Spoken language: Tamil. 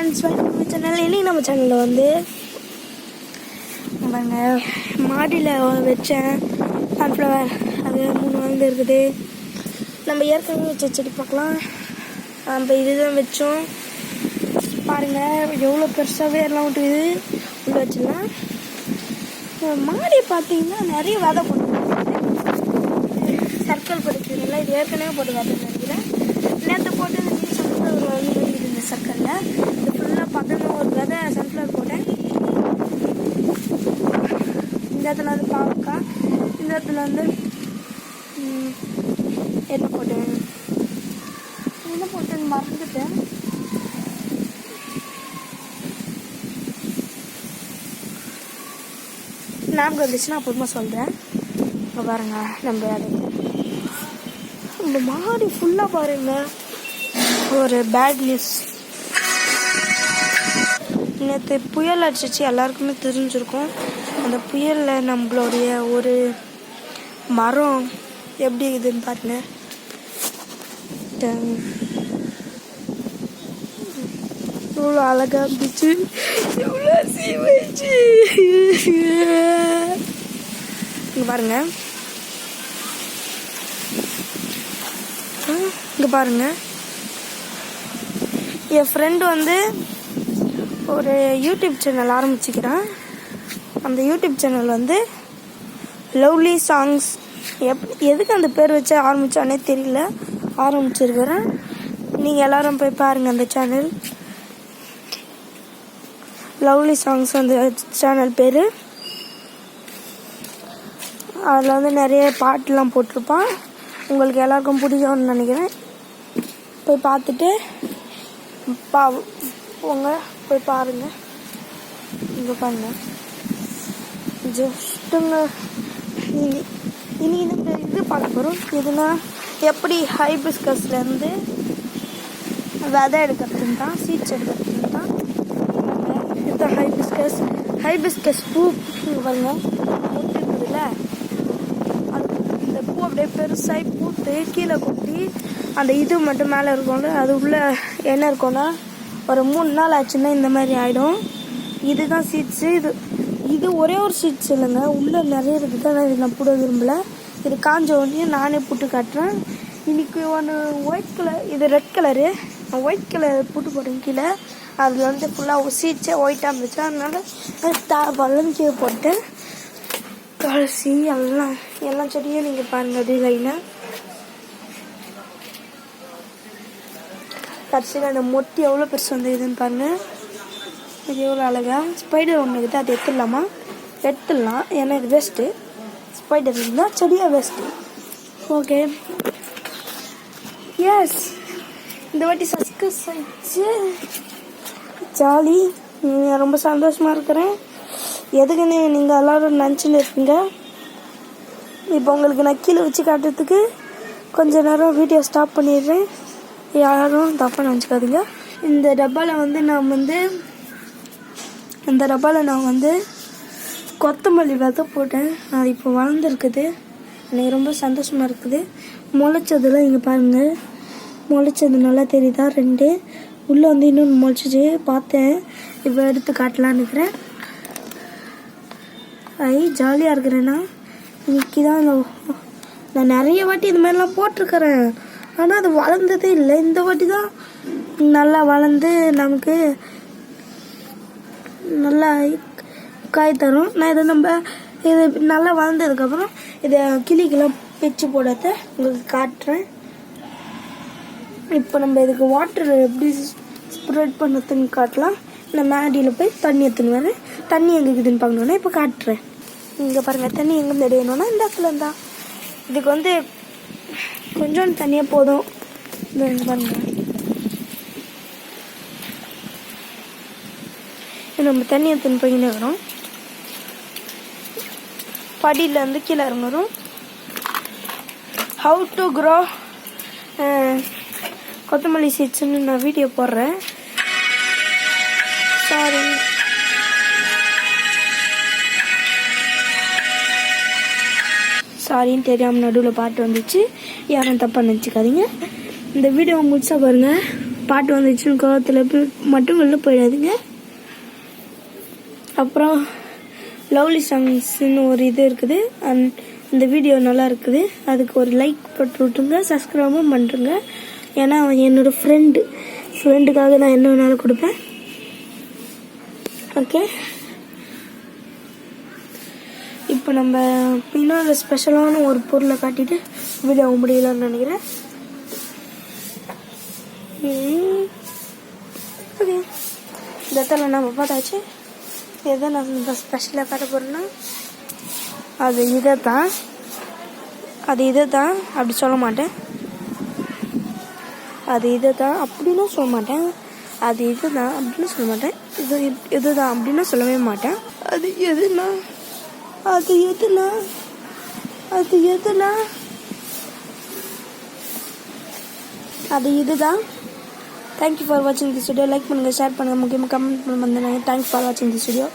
Friends, welcome to channel. இன்றைக்கி நம்ம சேனலில் வந்து மாடியில் வச்சேன் சன்ஃப்ளவர். அது 3 வந்து இருக்குது. நம்ம ஏற்கனவே வச்ச செடி பார்க்கலாம். நம்ம இதுதான் வச்சோம். பாருங்கள் எவ்வளோ பெருசாகவே எல்லாம் விட்டுக்குது. உள்ள வச்சிடலாம். மாடி பார்த்தீங்கன்னா நிறைய விதை போட்டு சர்க்கிள் படிக்கிறதுல இது ஏற்கனவே போட்டு விதை நினைக்கிறேன். நேற்று போட்டு சன்ஃப்ளவர் வந்து இந்த சர்க்கிளில் இது ஃபுல்லாக 11 விதை சன்ஃப்ளவர் போட்டேன். இந்த இடத்துல வந்து பாவக்காய், இந்த இடத்துல வந்து என்ன போட்டேன்னு மறந்துட்டேன். ஞாபகம் வந்துச்சுன்னா அப்புறமா சொல்கிறேன். இப்போ பாருங்கள் நம்ம மாடி ஃபுல்லாக பாருங்கள். ஒரு பேட் நியூஸ். நேற்று புயல் அடிச்சிச்சு, எல்லாருக்குமே தெரிஞ்சிருக்கும். அந்த புயலில் நம்மளுடைய ஒரு மரம் எப்படி இருக்குதுன்னு பாருங்க. எவ்வளோ அழகாக இருந்துச்சு, எவ்வளோ சீவச்சு. இங்கே பாருங்க, இங்கே பாருங்க. என் ஃப்ரெண்டு வந்து ஒரு யூடியூப் சேனல் ஆரம்பிச்சுக்கிறான். அந்த யூடியூப் சேனல் வந்து லவ்லி சாங்ஸ். எதுக்கு அந்த பேர் வச்சு ஆரம்பித்தானே தெரியல, ஆரம்பிச்சிருக்கிறேன். நீங்கள் எல்லோரும் போய் பாருங்கள் அந்த சேனல். லவ்லி சாங்ஸ் அந்த சேனல் பேர். அதில் வந்து நிறைய பாட்டுலாம் போட்டிருப்பான். உங்களுக்கு எல்லாருக்கும் பிடிக்கும்னு நினைக்கிறேன். போய் பார்த்துட்டு போங்க, போய் பாருங்கள். இங்கே பாருங்கள், ஜஸ்ட்டுங்க. இனி இந்த இது பார்க்க போகிறோம். இதுனா எப்படி ஹைபிஸ்கஸ்லேருந்து விதை எடுக்கிறதுன்னு தான், சீட்ஸ் எடுக்கிறதுன்னு தான். இதுதான் ஹைபிஸ்கஸ் பூ. இங்கே பாருங்கள், பூத்து இருக்குதுல்ல, அது இந்த பூ அப்படியே பெருசாகி பூத்து கீழே கொட்டி அந்த இது மட்டும் மேலே இருக்கும்ல, அது உள்ள என்ன இருக்கும்னா ஒரு 3 நாள் ஆச்சுன்னா இந்த மாதிரி ஆகிடும். இதுதான் சீட்ஸு. இது ஒரே ஒரு சீட்ஸ் இல்லைங்க, உள்ளே நிறைய இருக்குது. ஆனால் இது நான் போட விரும்பலை. இது காஞ்ச உடனே நானே போட்டு காட்டுறேன். இன்றைக்கி ஒன்று ஒயிட் கலர், இது ரெட் கலரு. ஒயிட் கலர் போட்டு போட்டேன் கீழே. அதில் வந்து ஃபுல்லாக சீட்ஸே ஒயிட்டாக இருந்துச்சு. அதனால வளர்ந்து கீழே போட்டேன். கடைசி எல்லா செடியும் நீங்கள் பாருங்கள். அது லைனாக கடைசியில் அந்த மொட்டி எவ்வளோ பெருசு வந்துதுன்னு பாருங்கள். இது எவ்வளோ அழகாக. ஸ்பைடர் ஒன்று இருக்குது, அது எடுத்துடலாம். ஏன்னா இது வேஸ்ட்டு. ஸ்பைடர் இருந்தால் செடியாக வேஸ்ட்டு. ஓகே, எஸ், இந்த வாட்டி சஸ்கஸ் ஆயிடுச்சு. ஜாலி. ரொம்ப சந்தோஷமாக இருக்கிறேன். எதுக்குன்னு நீங்கள் எல்லோரும் நினச்சின்னு இருக்கீங்க. இப்போ உங்களுக்கு நான் கீழே வச்சு காட்டுறதுக்கு கொஞ்சம் நேரம் வீடியோ ஸ்டாப் பண்ணிடுறேன். யாரும் தப்பாக நினச்சிக்காதீங்க. இந்த டப்பாவில் நான் வந்து கொத்தமல்லி விதை போட்டேன். அது இப்போ வளர்ந்துருக்குது. எனக்கு ரொம்ப சந்தோஷமாக இருக்குது. முளைச்சதெல்லாம் இங்கே பாருங்கள், முளைச்சது நல்லா தெரியுதா? 2 உள்ளே வந்து இன்னொன்று முளைச்சிச்சு, பார்த்தேன். இப்போ எடுத்து காட்டலான்னு இருக்கிறேன். ஜாலியாக இருக்கிறேன்னா இன்னைக்கு தான். நான் நிறைய வாட்டி இது மாதிரிலாம் போட்டிருக்கிறேன், ஆனால் அது வளர்ந்ததே இல்லை. இந்த வாட்டி தான் நல்லா வளர்ந்து நமக்கு நல்லா காய் தரும். நான் இது நல்லா வளர்ந்ததுக்கப்புறம் இதை கிளிக்கெல்லாம் பிச்சு போடாத உங்களுக்கு காட்டுறேன். இப்போ நம்ம இதுக்கு வாட்டர் எப்படி ஸ்ப்ரெட் பண்ணுறதுன்னு காட்டலாம். நான் மேடியில் போய் தண்ணி எடுத்துன்னு வரேன். தண்ணி எங்கே இருக்குதுன்னு பார்க்கணுன்னா இப்போ காட்டுறேன். இங்கே பாருங்கள், தண்ணி எங்கேருந்து எடுக்கணும்னா இந்த இடத்துல இருந்தால். இதுக்கு வந்து கொஞ்சம் தண்ணியாக போதும். பாருங்கள், நம்ம தண்ணி எடுத்துன்னு போயின்னு இருக்கிறோம். படியில் வந்து கீழே இறங்குறோம். ஹவு டு க்ரோ கொத்தமல்லி சீட்ஸ்ன்னு நான் வீடியோ போடுறேன். சாரின்னு தெரியாமல் நடுவில் பாட்டு வந்துச்சு. யாரும் தப்பாக நினச்சிக்காதீங்க. இந்த வீடியோ முடிச்சா பாருங்கள். பாட்டு வந்துச்சுன்னு கோவத்தில் மட்டும் வெளில போயிடாதீங்க. அப்புறம் லவ்லி சாங்ஸ்ன்னு ஒரு இது இருக்குது. இந்த வீடியோ நல்லா இருக்குது, அதுக்கு ஒரு லைக் போட்டு விட்டுருங்க, சப்ஸ்கிரைபும் பண்ணுறங்க. ஏன்னா அவன் என்னோடய ஃப்ரெண்டுக்காக நான் என்ன வேணாலும் கொடுப்பேன். ஓகே, இப்போ நம்ம இன்னொரு ஸ்பெஷலான ஒரு பொருளை காட்டிட்டு வீடியோ முடியலான்னு நினைக்கிறேன். ஓகே, இந்த இடத்துல நம்ம பார்த்தாச்சு. எதை நான் இந்த ஸ்பெஷலாக காட்ட போகிறேன்னா அது இதை தான் அப்படி சொல்ல மாட்டேன். அது இதை தான் அப்படின்னு சொல்ல மாட்டேன். அது இது தான் அப்படின்னு சொல்ல மாட்டேன். இதுதான் அப்படின்னு சொல்லவே மாட்டேன். அது எதுனா இதுதான். தேங்க்யூ ஃபார் வாட்சிங் திஸ் வீடியோ. லைக் பண்ணுங்கள், ஷேர் பண்ணுங்கள், முக்கியமாக கமெண்ட் பண்ணுங்கள். தேங்க்ஸ் ஃபார் வாட்சிங் திஸ் வீடியோ.